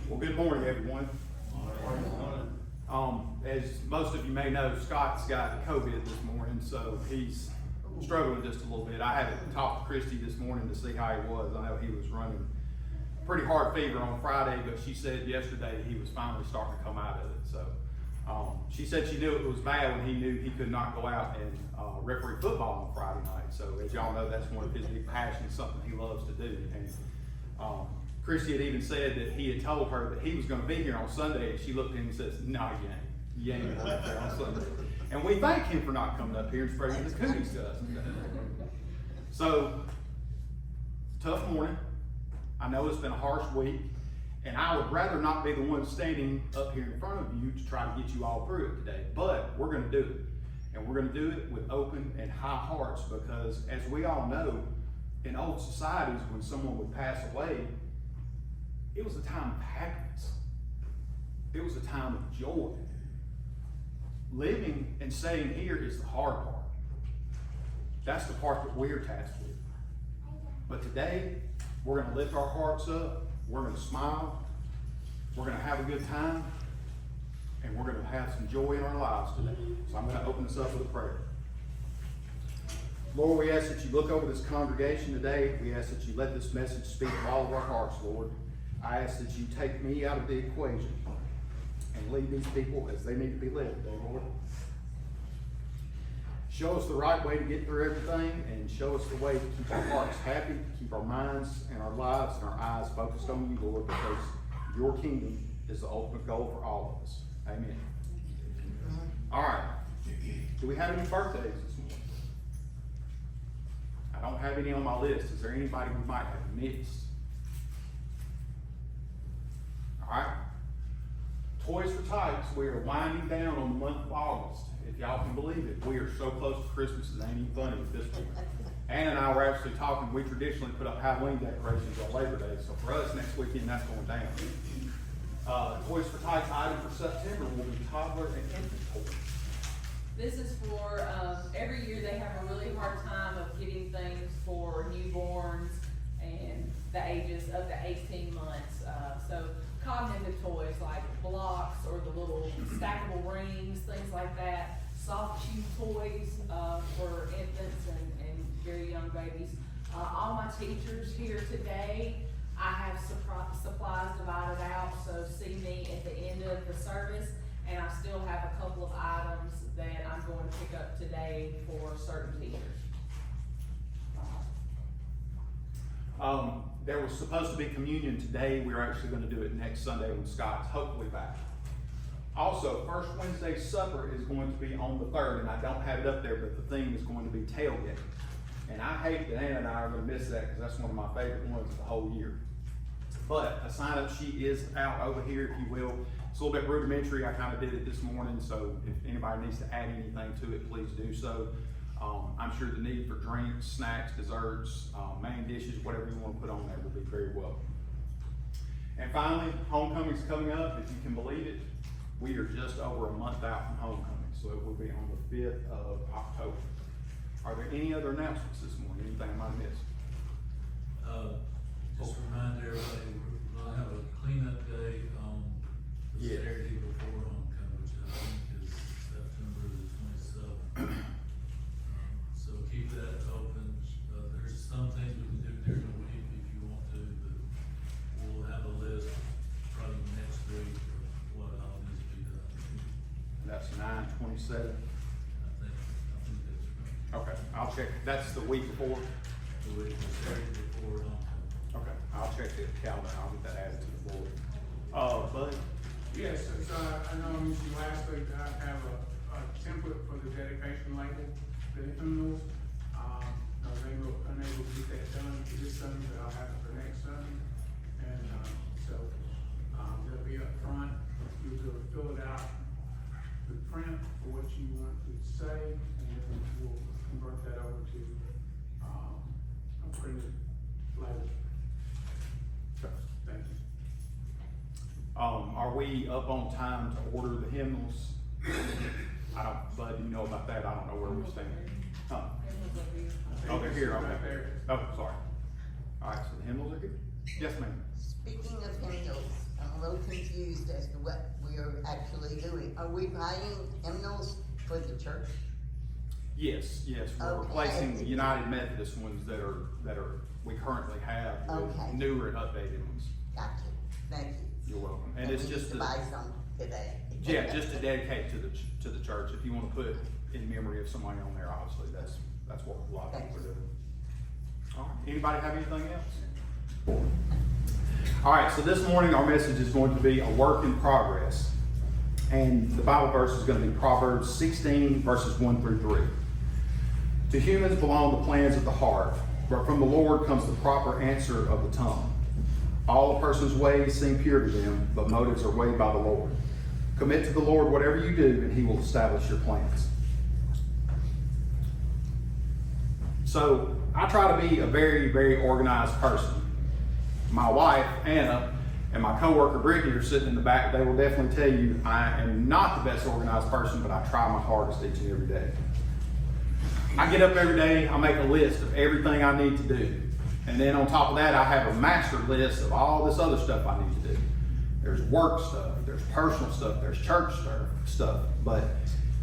Well, good morning, everyone. As most of you may know, Scott's got COVID this morning, so he's struggling just a little bit. I had to talk to Christy this morning to see how he was. I know he was running pretty hard fever on Friday, but she said yesterday he was finally starting to come out of it. So she said she knew it was bad when he knew he could not go out and referee football on Friday night. So as y'all know, that's one of his big passions, something he loves to do. And Christy had even said that he had told her that he was going to be here on Sunday, and she looked at him and says, "No, you ain't. You ain't going to be there on Sunday." And we thank him for not coming up here and spreading his cookies to us. So, tough morning. I know it's been a harsh week, and I would rather not be the one standing up here in front of you to try to get you all through it today, but we're going to do it. And we're going to do it with open and high hearts, because as we all know, in old societies, when someone would pass away, it was a time of happiness. It was a time of joy. Living and staying here is the hard part. That's the part that we're tasked with. But today, we're going to lift our hearts up. We're going to smile. We're going to have a good time. And we're going to have some joy in our lives today. So I'm going to open this up with a prayer. Lord, we ask that you look over this congregation today. We ask that you let this message speak to all of our hearts, Lord. I ask that you take me out of the equation and lead these people as they need to be led today, Lord. Show us the right way to get through everything, and show us the way to keep our hearts happy, keep our minds and our lives and our eyes focused on you, Lord, because your kingdom is the ultimate goal for all of us. Amen. All right. Do we have any birthdays this morning? I don't have any on my list. Is there anybody we might have missed? All right. Toys for Tykes, we are winding down on the month of August. If y'all can believe it, we are so close to Christmas, it ain't even funny at this point. Ann and I were actually talking, we traditionally put up Halloween decorations on Labor Day, so for us next weekend, that's going down. Toys for Tykes item for September will be toddler and infant toys. This is for, every year they have a really hard time of getting things for newborns and the ages up to 18 months. So cognitive toys like blocks or the little stackable rings, things like that. Soft chew toys for infants and very young babies. All my teachers here today, I have supplies divided out, so see me at the end of the service, and I still have a couple of items that I'm going to pick up today for certain teachers. There was supposed to be communion today. We're actually going to do it next Sunday when Scott's hopefully back. Also, First Wednesday supper is going to be on the 3rd, and I don't have it up there, but the theme is going to be tailgate. And I hate that Ann and I are going to miss that, because that's one of my favorite ones of the whole year. But a sign-up sheet is out over here, if you will. It's a little bit rudimentary. I kind of did it this morning, so if anybody needs to add anything to it, please do so. I'm sure the need for drinks, snacks, desserts, main dishes, whatever you want to put on there will be very welcome. And finally, homecoming's coming up. If you can believe it, we are just over a month out from homecoming, so it will be on the 5th of October. Are there any other announcements this morning? Anything I might have missed? Just remind everybody, we're gonna have a cleanup day on the Saturday before homecoming, which I think is September the 27th. So keep that open. There's some things we can do during the week if you want to, but we'll have a list probably next week of what all needs to be done. That's 9/27. I think that's right. Okay, I'll check. That's the week before. The week, the Saturday before homecoming. Okay, I'll check the calendar. I'll get that added to the board. Bud? Yes, it's, I know I mentioned last week that I have a template for the dedication label, the hymnals. I was unable to get that done for this Sunday, but I'll have it for next Sunday. And, so, they'll be up front. You'll be able to fill it out with print for what you want to say, and then we'll convert that over to, a printed label. Thank you. Are we up on time to order the hymnals? Bud, you know about that? I don't know where we stand. Huh? Oh, they're here, okay. Oh, sorry. All right, so the hymnals are here? Yes, ma'am. Speaking of hymnals, I'm a little confused as to what we are actually doing. Are we buying hymnals for the church? Yes, we're Okay. replacing the United Methodist ones that we currently have with Okay. newer and updated ones. Gotcha, thank you. You're welcome. And it's we need just to buy some today. yeah, just to dedicate to the church. If you want to put in memory of somebody on there, obviously that's what a lot of people are doing. All right. Anybody have anything else? All right. So this morning our message is going to be a work in progress, and the Bible verse is going to be Proverbs 16 verses 1 through 3. To humans belong the plans of the heart, but from the Lord comes the proper answer of the tongue. All a person's ways seem pure to them, but motives are weighed by the Lord. Commit to the Lord whatever you do, and he will establish your plans. So I try to be a very, very organized person. My wife, Anna, and my coworker, Brittany, are sitting in the back. They will definitely tell you I am not the best organized person, but I try my hardest each and every day. I get up every day, I make a list of everything I need to do. And then on top of that, I have a master list of all this other stuff I need to do. There's work stuff, there's personal stuff, there's church stuff. But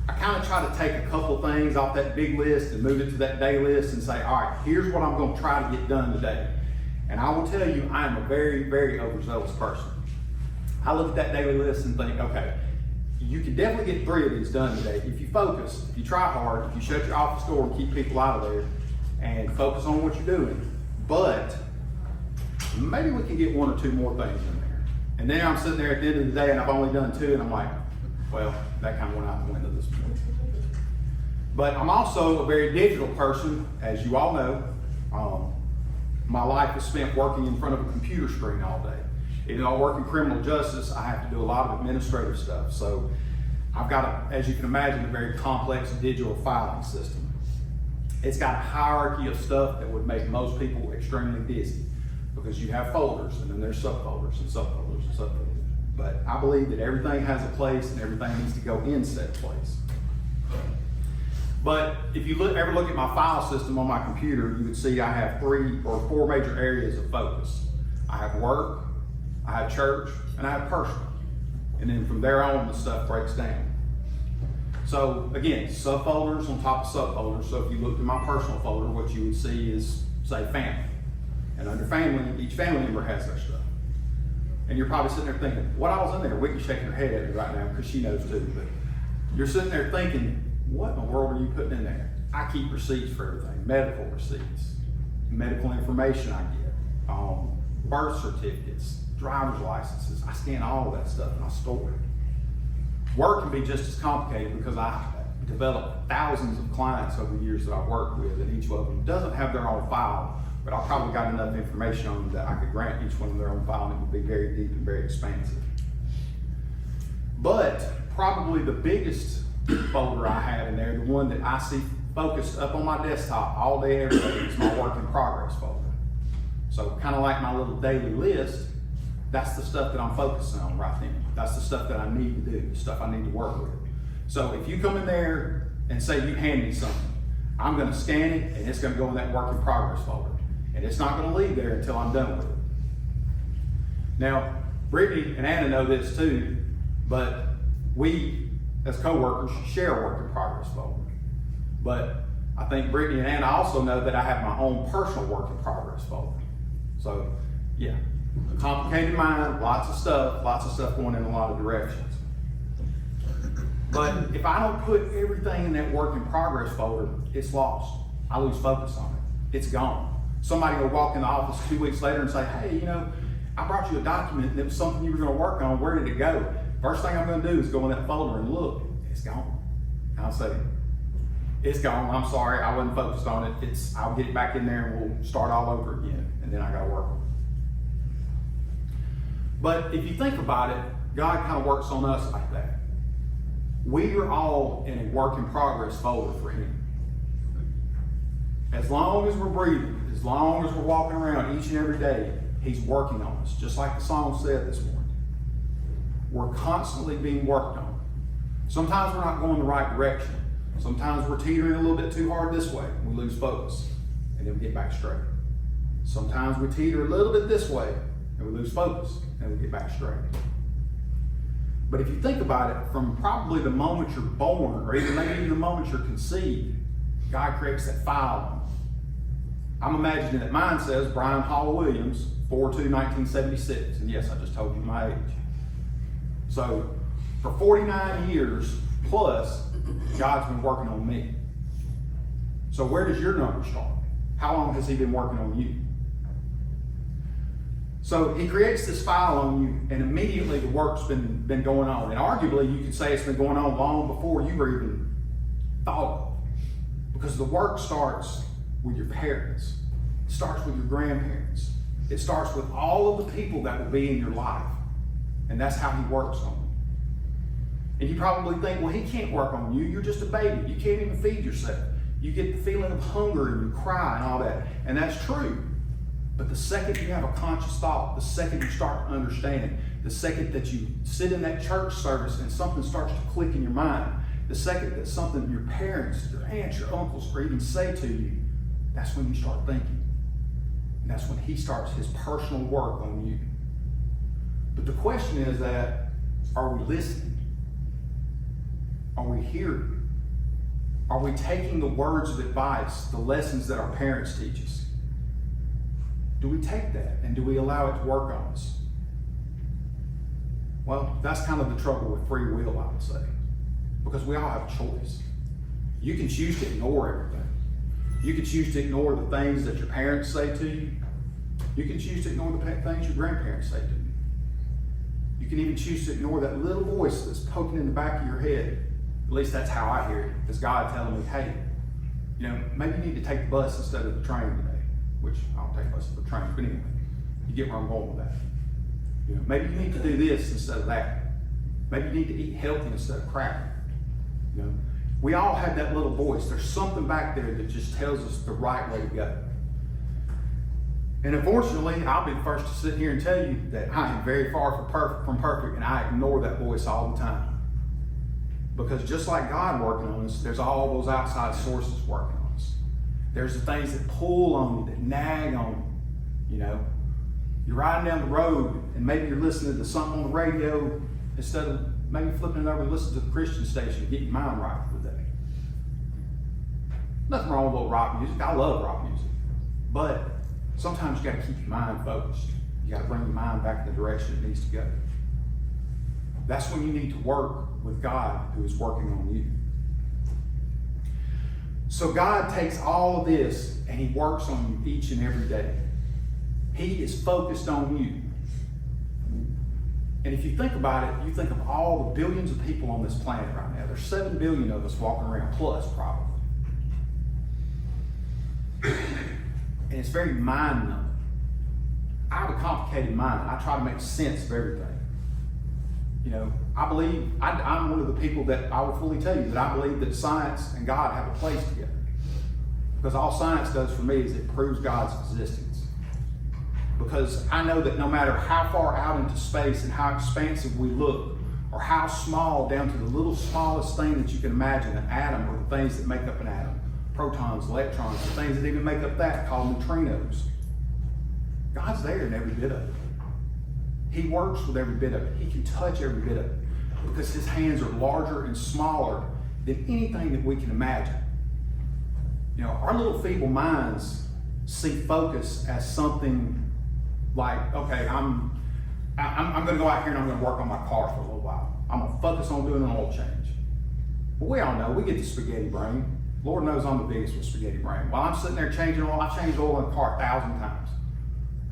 I kind of try to take a couple of things off that big list and move it to that day list and say, all right, here's what I'm going to try to get done today. And I will tell you, I am a very, very overzealous person. I look at that daily list and think, okay, you can definitely get 3 of these done today if you focus, if you try hard, if you shut your office door and keep people out of there and focus on what you're doing. But maybe we can get 1 or 2 more things in there. And then I'm sitting there at the end of the day and I've only done 2 and I'm like, well, that kind of went out the window this morning. But I'm also a very digital person, as you all know. My life is spent working in front of a computer screen all day. Even though I work in criminal justice, I have to do a lot of administrative stuff. So I've got, as you can imagine, a very complex digital filing system. It's got a hierarchy of stuff that would make most people extremely busy because you have folders and then there's subfolders and subfolders and subfolders. But I believe that everything has a place and everything needs to go in said place. But if you ever look at my file system on my computer, you would see I have 3 or 4 major areas of focus. I have work, I have church, and I have personal. And then from there on, the stuff breaks down. So again, subfolders on top of subfolders. So if you looked at my personal folder, what you would see is, say, family. And under family, each family member has their stuff. And you're probably sitting there thinking, what I was in there? Whitney's shaking her head at me right now because she knows too. But you're sitting there thinking, what in the world are you putting in there? I keep receipts for everything, medical receipts, medical information I get, birth certificates, driver's licenses. I scan all of that stuff and I store it. Work can be just as complicated because I developed thousands of clients over the years that I've worked with, and each one of them doesn't have their own file, but I've probably got enough information on them that I could grant each one of their own file, and it would be very deep and very expansive. But probably the biggest folder I have in there, the one that I see focused up on my desktop all day, every day, is my work in progress folder. So kind of like my little daily list, that's the stuff that I'm focusing on right then. That's the stuff that I need to do, the stuff I need to work with. So if you come in there and say you hand me something, I'm going to scan it and it's going to go in that work in progress folder. And it's not going to leave there until I'm done with it. Now, Brittany and Anna know this too, but we, as co-workers, share a work in progress folder. But I think Brittany and Anna also know that I have my own personal work in progress folder. So, yeah, a complicated mind, lots of stuff going in a lot of directions. But if I don't put everything in that work in progress folder, it's lost. I lose focus on it. It's gone. Somebody will walk in the office 2 weeks later and say, hey, you know, I brought you a document and it was something you were going to work on. Where did it go? First thing I'm going to do is go in that folder and look. It's gone. And I'll say, it's gone. I'm sorry. I wasn't focused on it. I'll get it back in there and we'll start all over again. And then I got to work on it. But if you think about it, God kind of works on us like that. We are all in a work in progress folder for Him. As long as we're breathing, as long as we're walking around each and every day, He's working on us, just like the song said this morning. We're constantly being worked on. Sometimes we're not going the right direction. Sometimes we're teetering a little bit too hard this way, and we lose focus, and then we get back straight. Sometimes we teeter a little bit this way, and we lose focus, and we get back straight. But if you think about it, from probably the moment you're born, or even maybe the moment you're conceived, God creates that file. I'm imagining that mine says Brian Hall Williams, 4/2/1976, and yes, I just told you my age. So, for 49 years plus, God's been working on me. So where does your number start? How long has He been working on you? So He creates this file on you, and immediately the work's been going on. And arguably, you could say it's been going on long before you were even thought of. Because the work starts with your parents. It starts with your grandparents. It starts with all of the people that will be in your life. And that's how He works on you. And you probably think, well, He can't work on you. You're just a baby. You can't even feed yourself. You get the feeling of hunger and you cry and all that. And that's true. But the second you have a conscious thought, the second you start to understand, the second that you sit in that church service and something starts to click in your mind, the second that something your parents, your aunts, your uncles, or even say to you, that's when you start thinking. And that's when He starts His personal work on you. But the question is that, are we listening? Are we hearing? Are we taking the words of advice, the lessons that our parents teach us? Do we take that and do we allow it to work on us? Well, that's kind of the trouble with free will, I would say. Because we all have a choice. You can choose to ignore everything. You can choose to ignore the things that your parents say to you. You can choose to ignore the things your grandparents say to you. You can even choose to ignore that little voice that's poking in the back of your head. At least that's how I hear it. It's God telling me, hey, maybe you need to take the bus instead of the train today. Which I don't take buses or trains, but anyway, you get where I'm going with that. Maybe you need to do this instead of that. Maybe you need to eat healthy instead of crap. We all have that little voice. There's something back there that just tells us the right way to go. And unfortunately, I'll be the first to sit here and tell you that I am very far from perfect, and I ignore that voice all the time. Because just like God working on us, there's all those outside sources working on us. There's the things that pull on you, that nag on you. You're riding down the road, and maybe you're listening to something on the radio instead of maybe flipping it over and listening to the Christian station and get your mind right for the day. Nothing wrong with a little rock music. I love rock music. But sometimes you got to keep your mind focused. You got to bring your mind back in the direction it needs to go. That's when you need to work with God, who is working on you. So God takes all of this and He works on you each and every day. He is focused on you. And if you think about it, you think of all the billions of people on this planet right now. There's 7 billion of us walking around, plus probably. And it's very mind-numbing. I have a complicated mind. I try to make sense of everything. I believe, I'm one of the people that I will fully tell you that I believe that science and God have a place together. Because all science does for me is it proves God's existence. Because I know that no matter how far out into space and how expansive we look, or how small, down to the little smallest thing that you can imagine, an atom, or the things that make up an atom, protons, electrons, the things that even make up that, called neutrinos. God's there in every bit of it. He works with every bit of it. He can touch every bit of it. Because His hands are larger and smaller than anything that we can imagine. Our little feeble minds see focus as something like, okay, I'm going to go out here and I'm going to work on my car for a little while. I'm going to focus on doing an oil change. But we all know, we get the spaghetti brain. Lord knows I'm the biggest with spaghetti brain. While I'm sitting there changing oil, I've changed oil in the car 1,000 times.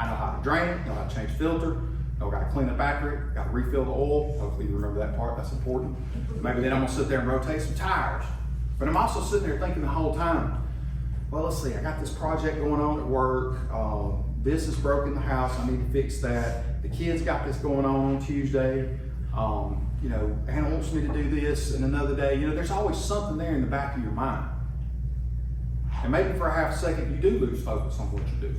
I know how to drain it, know how to change filter, know got to clean up after it, got to refill the oil. Hopefully you remember that part, that's important. Maybe then I'm going to sit there and rotate some tires. But I'm also sitting there thinking the whole time, well, let's see, I got this project going on at work. This is broken in the house, I need to fix that. The kids got this going on Tuesday. Hannah wants me to do this, and another day, there's always something there in the back of your mind. And maybe for a half second, you do lose focus on what you do.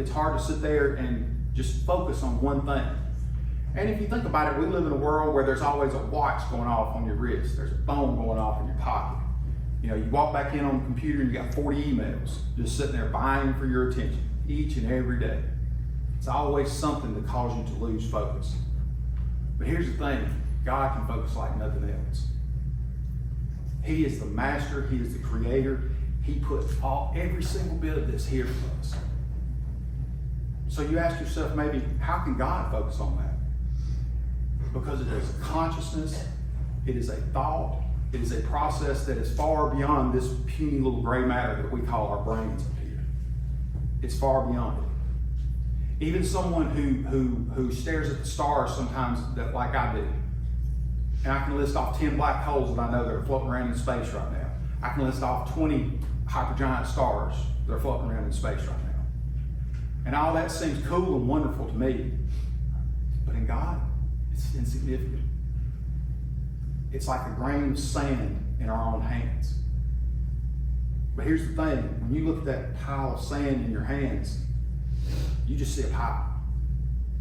It's hard to sit there and just focus on one thing. And if you think about it, we live in a world where there's always a watch going off on your wrist. There's a phone going off in your pocket. You walk back in on the computer and you got 40 emails just sitting there vying for your attention each and every day. It's always something to cause you to lose focus. But here's the thing, God can focus like nothing else. He is the master, He is the creator. He put every single bit of this here for us. So you ask yourself maybe, how can God focus on that? Because it is a consciousness, it is a thought, it is a process that is far beyond this puny little gray matter that we call our brains up here. It's far beyond it. Even someone who stares at the stars sometimes that like I do, and I can list off 10 black holes that I know that are floating around in space right now. I can list off 20 hypergiant stars that are floating around in space right now. And all that seems cool and wonderful to me, but in God, it's insignificant. It's like a grain of sand in our own hands. But here's the thing, when you look at that pile of sand in your hands, you just see a pile.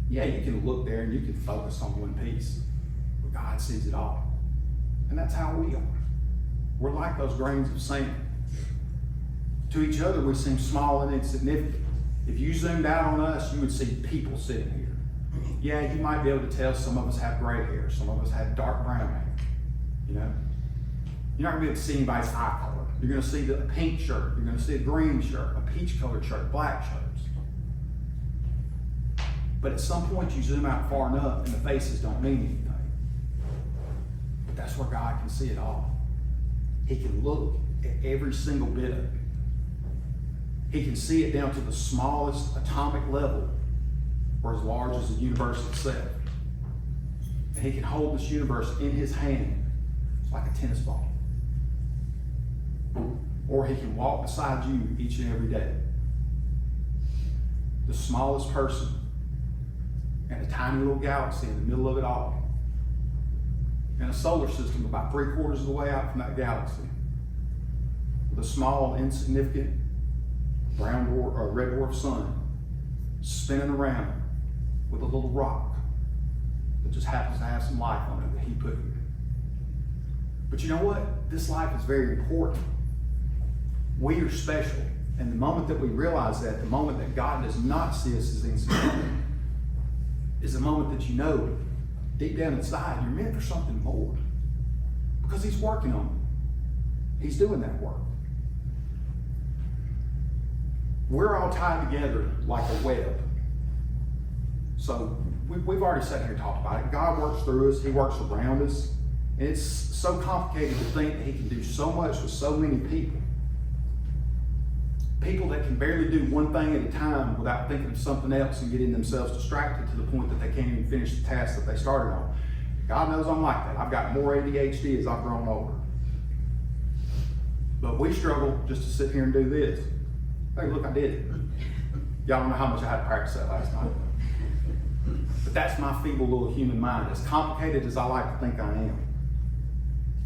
Yeah, you can look there and you can focus on one piece, but God sees it all. And that's how we are. We're like those grains of sand. To each other, we seem small and insignificant. If you zoomed out on us, you would see people sitting here. Yeah, you might be able to tell some of us have gray hair, some of us have dark brown hair. You know? You're not going to be able to see anybody's eye color. You're going to see the pink shirt, you're going to see a green shirt, a peach colored shirt, black shirts. But at some point you zoom out far enough and the faces don't mean anything. But that's where God can see it all. He can look at every single bit of it. He can see it down to the smallest atomic level, or as large as the universe itself. And He can hold this universe in His hand like a tennis ball. Or He can walk beside you each and every day. The smallest person in a tiny little galaxy in the middle of it all. In a solar system about 3/4 of the way out from that galaxy. With a small, insignificant brown dwarf or red dwarf sun spinning around with a little rock that just happens to have some life on it that He put here. But you know what? This life is very important. We are special. And the moment that we realize that, the moment that God does not see us as insignificant, is the moment that you know deep down inside you're meant for something more. Because He's working on you. He's doing that work. We're all tied together like a web. So we've already sat here and talked about it. God works through us. He works around us. And it's so complicated to think that He can do so much with so many people. People that can barely do one thing at a time without thinking of something else and getting themselves distracted to the point that they can't even finish the task that they started on. God knows I'm like that. I've got more ADHD as I've grown older. But we struggle just to sit here and do this. Hey, look, I did it. Y'all don't know how much I had to practice that last night. But that's my feeble little human mind. As complicated as I like to think I am,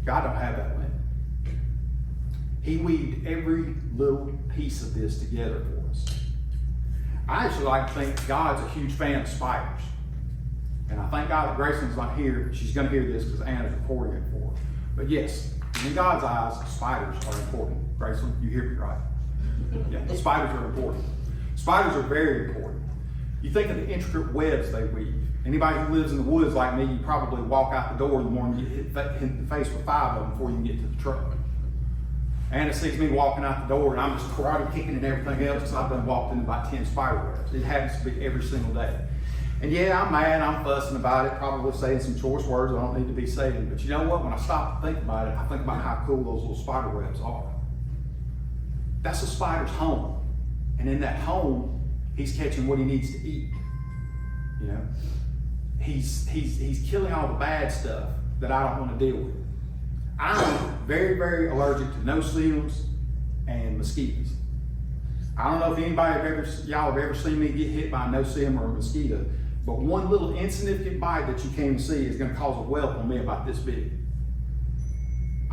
God don't have that limit. He weaved every little piece of this together for us. I actually like to think God's a huge fan of spiders. And I thank God that Grayson's not here. She's going to hear this because Anna's recording it for her. But yes, in God's eyes, spiders are important. Grayson, you hear me right? Yeah, spiders are important. Spiders are very important. You think of the intricate webs they weave. Anybody who lives in the woods like me, you probably walk out the door in the morning, you hit the face with 5 of them before you can get to the truck. Anna sees me walking out the door and I'm just karate kicking and everything else because I've been walked into about 10 spider webs. It happens to be every single day. And yeah, I'm mad, I'm fussing about it, probably saying some choice words I don't need to be saying. But you know what? When I stop to think about it, I think about how cool those little spider webs are. That's a spider's home. And in that home, he's catching what he needs to eat. You know? He's killing all the bad stuff that I don't want to deal with. I'm very, very allergic to no-see-ums and mosquitoes. I don't know if y'all have ever seen me get hit by a no-see-um or a mosquito, but one little insignificant bite that you can't even see is going to cause a welt on me about this big.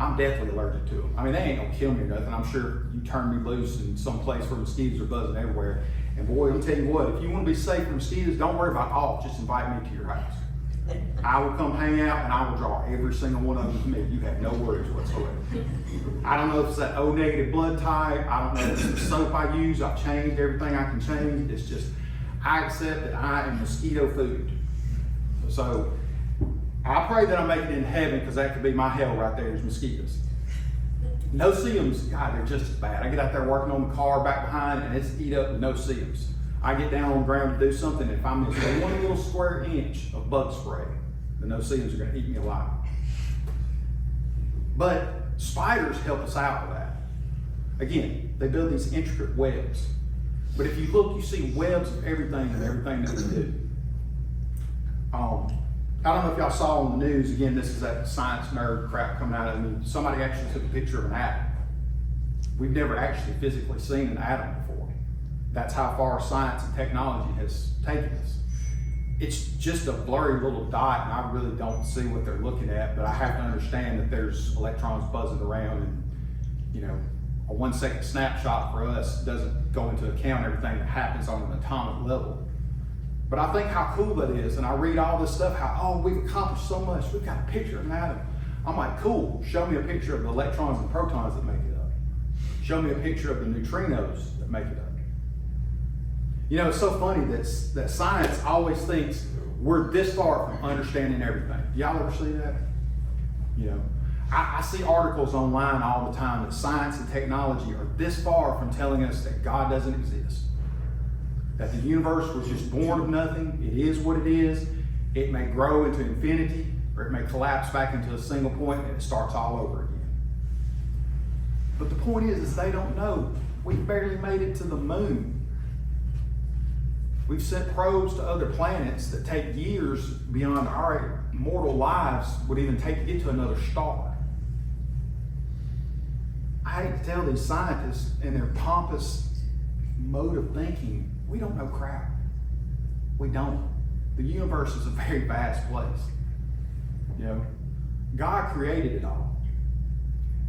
I'm deathly allergic to them. I mean, they ain't going to kill me or nothing. I'm sure you turn me loose in some place where mosquitoes are buzzing everywhere. And boy, I'm telling you what, if you want to be safe from mosquitoes, don't worry about all. Just invite me to your house. I will come hang out and I will draw every single one of them to me. You have no worries whatsoever. I don't know if it's that O negative blood type. I don't know if it's the soap I use. I've changed everything I can change. It's just, I accept that I am mosquito food. So I pray that I make it into heaven, because that could be my hell right there, is mosquitoes. No-see-ums, God, they're just as bad. I get out there working on the car back behind, and it's eat up with no-see-ums. I get down on the ground to do something, and if I miss one little square inch of bug spray, the no-see-ums are going to eat me alive. But spiders help us out with that. Again, they build these intricate webs. But if you look, you see webs of everything and everything that we do. I don't know if y'all saw on the news, again, this is that science nerd crap coming out of me. Somebody actually took a picture of an atom. We've never actually physically seen an atom before. That's how far science and technology has taken us. It's just a blurry little dot, and I really don't see what they're looking at, but I have to understand that there's electrons buzzing around, and you know, a 1 second snapshot for us doesn't go into account everything that happens on an atomic level. But I think how cool that is, and I read all this stuff, how, oh, we've accomplished so much, we've got a picture of an atom. I'm like, cool, show me a picture of the electrons and protons that make it up. Show me a picture of the neutrinos that make it up. You know, it's so funny that science always thinks we're this far from understanding everything. Y'all ever see that? You know, I see articles online all the time that science and technology are this far from telling us that God doesn't exist. That the universe was just born of nothing. It is what it is. It may grow into infinity, or it may collapse back into a single point and it starts all over again. But the point is they don't know. We've barely made it to the moon. We've sent probes to other planets that take years beyond our mortal lives would even take to get to another star. I hate to tell these scientists in their pompous mode of thinking, we don't know crap. We don't. The universe is a very vast place. You know, God created it all.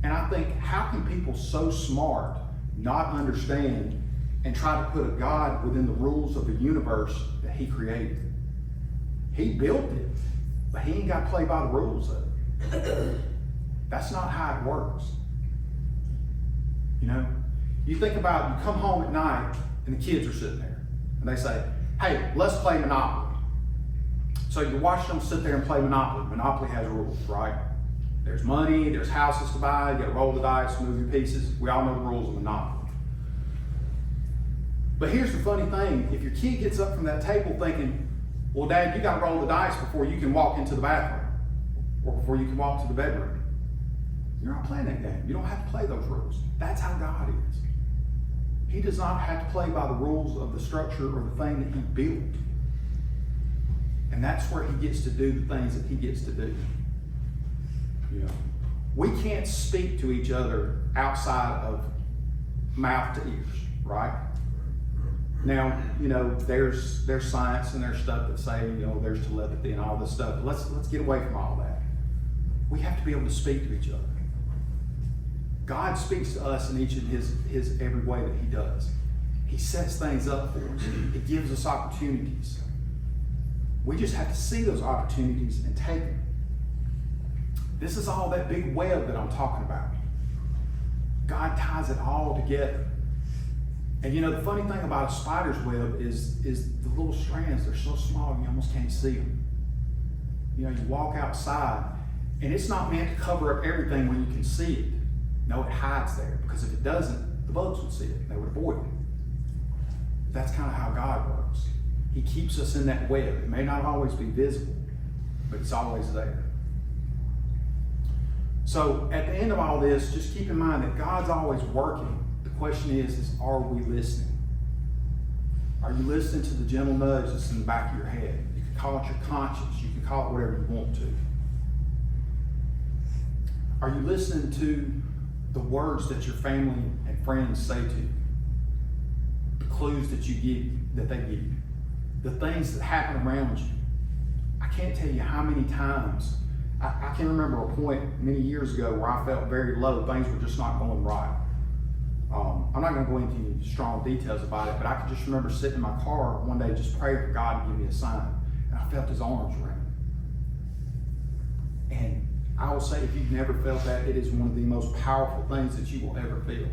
And I think, how can people so smart not understand and try to put a God within the rules of the universe that he created? He built it, but he ain't got to play by the rules of it. That's not how it works. You know, you think about, you come home at night and the kids are sitting there and they say, hey, let's play Monopoly. So you watch them sit there and play Monopoly. Monopoly has rules, right? There's money, there's houses to buy, you gotta roll the dice, move your pieces. We all know the rules of Monopoly. But here's the funny thing, if your kid gets up from that table thinking, well, Dad, you gotta roll the dice before you can walk into the bathroom or before you can walk to the bedroom, you're not playing that game. You don't have to play those rules. That's how God is. He does not have to play by the rules of the structure or the thing that he built. And that's where he gets to do the things that he gets to do. You know, we can't speak to each other outside of mouth to ears, right? Now, you know, there's science and there's stuff that say, you know, there's telepathy and all this stuff. But let's get away from all that. We have to be able to speak to each other. God speaks to us in each of his every way that he does. He sets things up for us. He gives us opportunities. We just have to see those opportunities and take them. This is all that big web that I'm talking about. God ties it all together. And you know, the funny thing about a spider's web is the little strands, they're so small you almost can't see them. You know, you walk outside and it's not meant to cover up everything when you can see it. No, it hides there, because if it doesn't, the bugs would see it and they would avoid it. That's kind of how God works. He keeps us in that web. It may not always be visible, but it's always there. So at the end of all this, just keep in mind that God's always working. The question is are we listening? Are you listening to the gentle nudge that's in the back of your head? You can call it your conscience. You can call it whatever you want to. Are you listening to the words that your family and friends say to you? The clues that they give you? The things that happen around you? I can't tell you how many times, I can remember a point many years ago where I felt very low. Things were just not going right. I'm not going to go into any strong details about it, but I can just remember sitting in my car one day just praying for God to give me a sign. And I felt his arms around me. And I will say, if you've never felt that, it is one of the most powerful things that you will ever feel.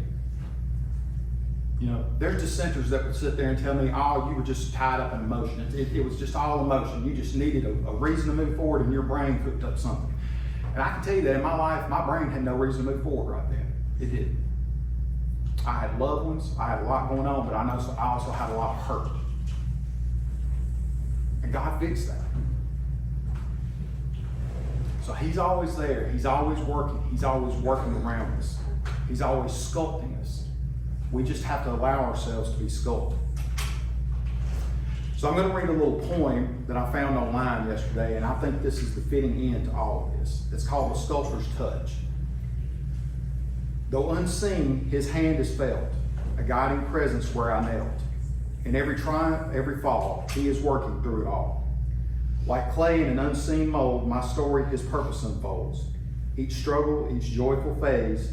You know, there's dissenters that would sit there and tell me, oh, you were just tied up in emotion. It was just all emotion. You just needed a reason to move forward, and your brain cooked up something. And I can tell you that in my life, my brain had no reason to move forward right then. It didn't. I had loved ones, I had a lot going on, but I also had a lot of hurt. And God fixed that. So he's always there. He's always working. He's always working around us. He's always sculpting us. We just have to allow ourselves to be sculpted. So I'm going to read a little poem that I found online yesterday, and I think this is the fitting end to all of this. It's called The Sculptor's Touch. Though unseen, his hand is felt, a guiding presence where I knelt. In every triumph, every fall, he is working through it all. Like clay in an unseen mold, my story his purpose unfolds. Each struggle, each joyful phase,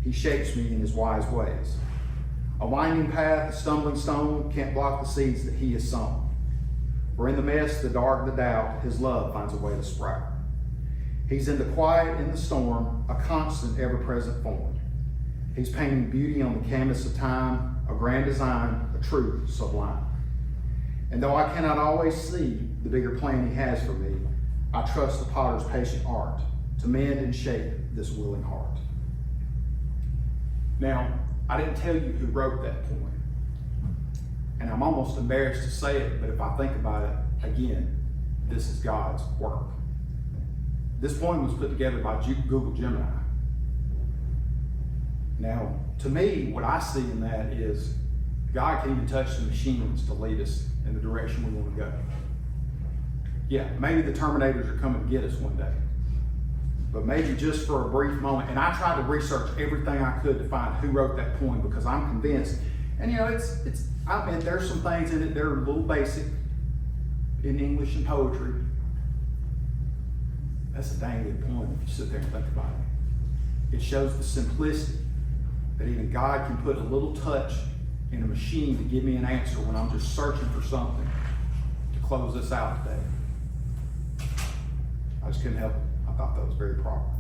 he shapes me in his wise ways. A winding path, a stumbling stone, can't block the seeds that he has sown. For in the mess, the dark, the doubt, his love finds a way to sprout. He's in the quiet, in the storm, a constant, ever-present form. He's painting beauty on the canvas of time, a grand design, a truth sublime. And though I cannot always see the bigger plan he has for me, I trust the potter's patient art to mend and shape this willing heart. Now, I didn't tell you who wrote that poem. And I'm almost embarrassed to say it, but if I think about it, again, this is God's work. This poem was put together by Google Gemini. Now, to me, what I see in that is God can even touch the machines to lead us in the direction we want to go. Yeah, maybe the Terminators are coming to get us one day. But maybe just for a brief moment, and I tried to research everything I could to find who wrote that poem because I'm convinced, and you know, there's some things in it that are a little basic in English and poetry. That's a dang good poem if you sit there and think about it. It shows the simplicity that even God can put a little touch in a machine to give me an answer when I'm just searching for something to close this out today. I just couldn't help it. I thought that was very proper.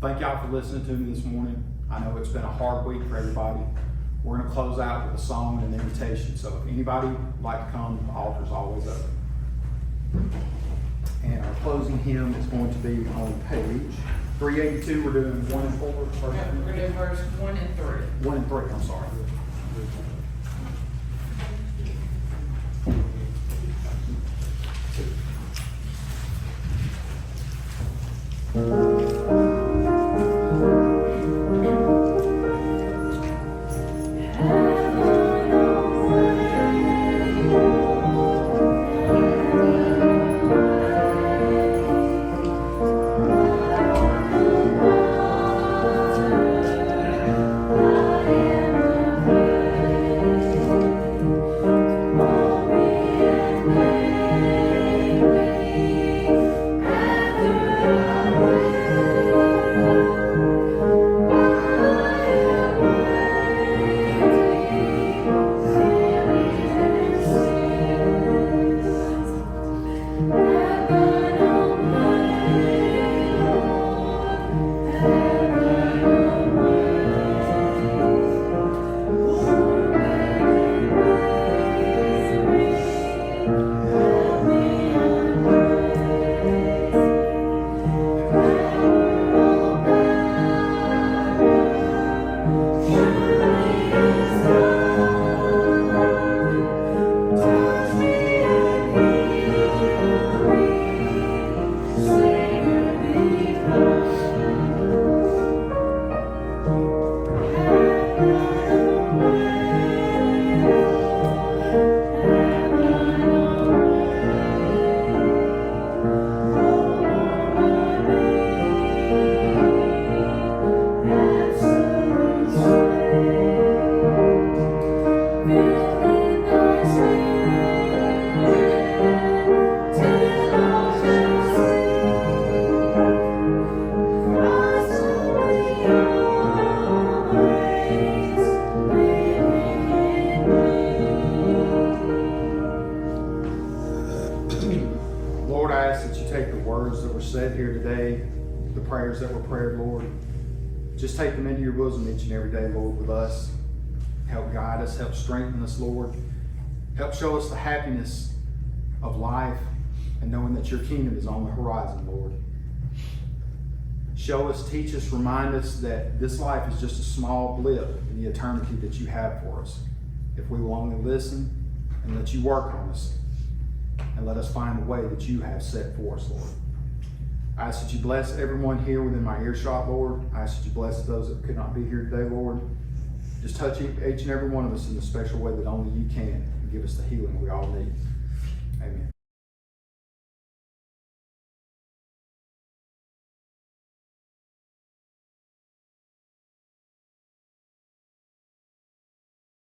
Thank y'all for listening to me this morning. I know it's been a hard week for everybody. We're going to close out with a song and an invitation. So if anybody would like to come, the altar's always open. And our closing hymn is going to be on page 382. We're doing 1 and 4. We're going to do verse 1 and 3. 1 and 3, I'm sorry. Said here today, the prayers that were prayed, Lord, just take them into your bosom each and every day, Lord, with us. Help guide us, help strengthen us, Lord. Help show us the happiness of life and knowing that your kingdom is on the horizon, Lord. Show us, teach us, remind us that this life is just a small blip in the eternity that you have for us. If we will only listen and let you work on us and let us find the way that you have set for us, Lord. I ask that you bless everyone here within my earshot, Lord. I ask that you bless those that could not be here today, Lord. Just touch each and every one of us in the special way that only you can and give us the healing we all need. Amen.